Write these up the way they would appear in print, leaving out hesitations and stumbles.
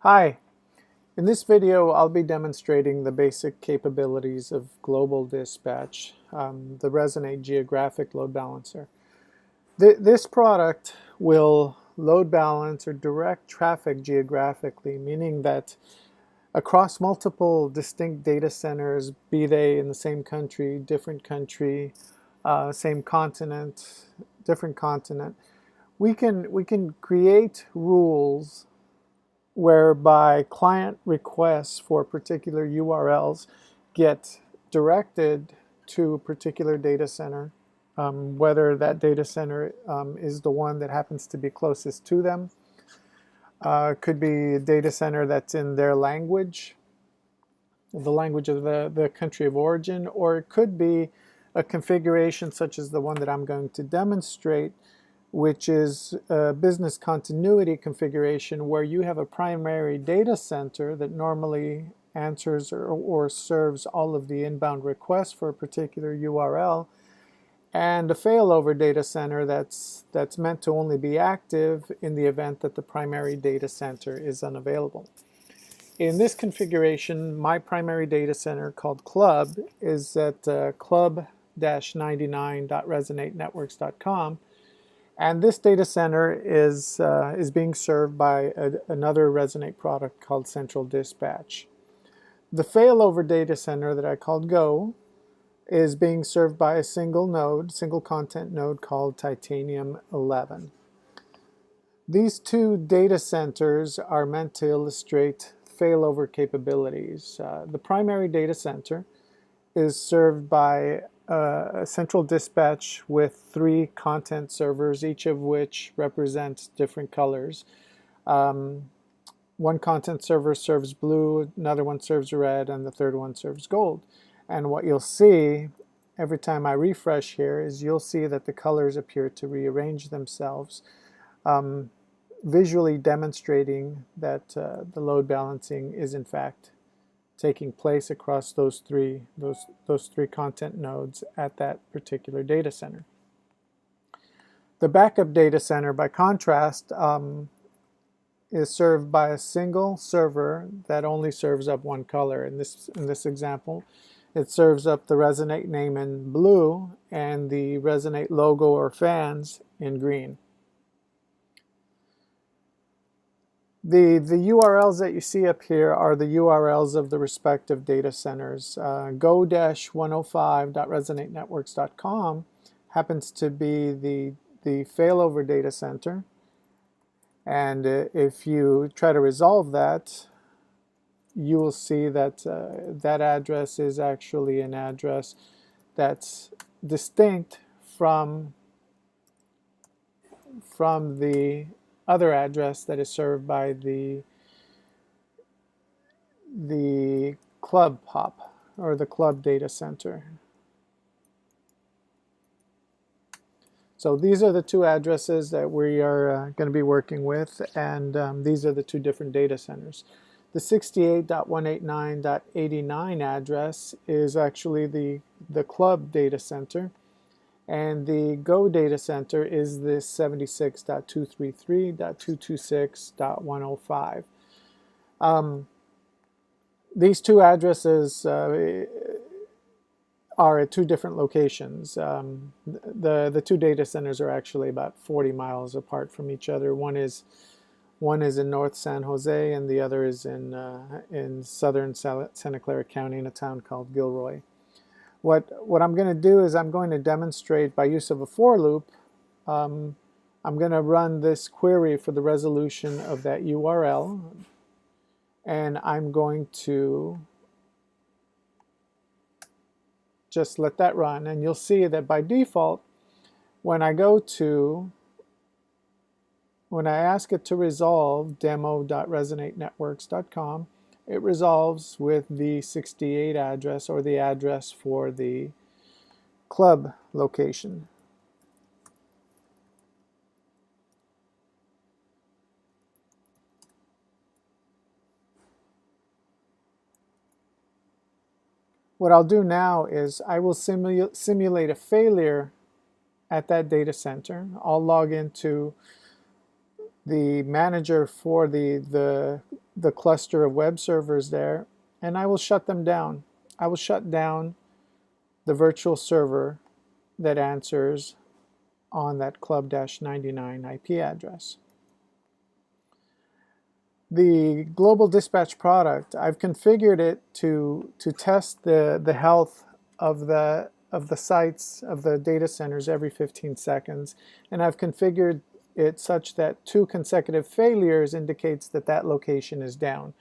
Hi, in this video I'll be demonstrating the basic capabilities of global dispatch, the Resonate Geographic Load Balancer. This product will load balance or direct traffic geographically, meaning that across multiple distinct data centers, be they in the same country, different country, same continent, different continent, we can create rules whereby client requests for particular URLs get directed to a particular data center, whether that data center is the one that happens to be closest to them. Could be a data center that's in their language, the language of the country of origin, or it could be a configuration such as the one that I'm going to demonstrate, which is a business continuity configuration where you have a primary data center that normally answers or serves all of the inbound requests for a particular URL, and a failover data center that's meant to only be active in the event that the primary data center is unavailable. In this configuration, my primary data center, called Club, is at club-99.resonate-networks.com. And this data center is being served by another Resonate product called Central Dispatch. The failover data center that I called Go is being served by a single content node called Titanium 11. These two data centers are meant to illustrate failover capabilities. The primary data center is served by a central dispatch with 3 content servers, each of which represents different colors. One content server serves blue, another one serves red, and the third one serves gold. And what you'll see every time I refresh here is you'll see that the colors appear to rearrange themselves, visually demonstrating that the load balancing is in fact taking place across those three content nodes at that particular data center. The backup data center, by contrast, is served by a single server that only serves up one color. In this example, it serves up the Resonate name in blue and the Resonate logo or fans in green. The URLs that you see up here are the URLs of the respective data centers. go-105.resonate-networks.com happens to be the failover data center. And if you try to resolve that, you will see that that address is actually an address that's distinct from the other address that is served by the club hop or the club data center. So these are the two addresses that we are going to be working with, and these are the two different data centers. The 68.189.89 address is actually the club data center, and the Go data center is this 76.233.226.105. These two addresses are at two different locations. The two data centers are actually about 40 miles apart from each other. One is in North San Jose, and the other is in southern Santa Clara County in a town called Gilroy. What I'm going to do is I'm going to demonstrate by use of a for loop. I'm going to run this query for the resolution of that URL, and I'm going to just let that run, and you'll see that by default, when I ask it to resolve demo.resonate-networks.com, it resolves with the 68 address, or the address for the club location. What I'll do now is I will simulate a failure at that data center. I'll log into the manager for the the cluster of web servers there, and I will shut them down. I will shut down the virtual server that answers on that club-99 IP address. The global dispatch product, I've configured it to test the health of the sites of the data centers every 15 seconds, and I've configured it such that 2 consecutive failures indicates that that location is down.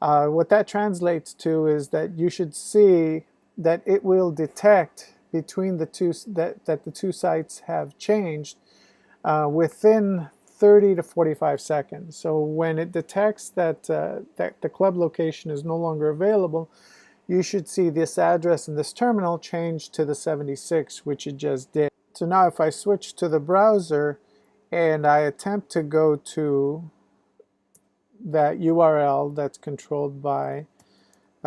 What that translates to is that you should see that it will detect between the two that the 2 sites have changed within 30 to 45 seconds. So when it detects that that the club location is no longer available, you should see this address in this terminal change to the 76, which it just did. So now if I switch to the browser and I attempt to go to that URL that's controlled by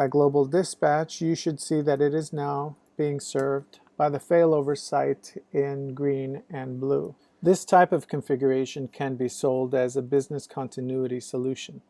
Global Dispatch, you should see that it is now being served by the failover site in green and blue. This type of configuration can be sold as a business continuity solution.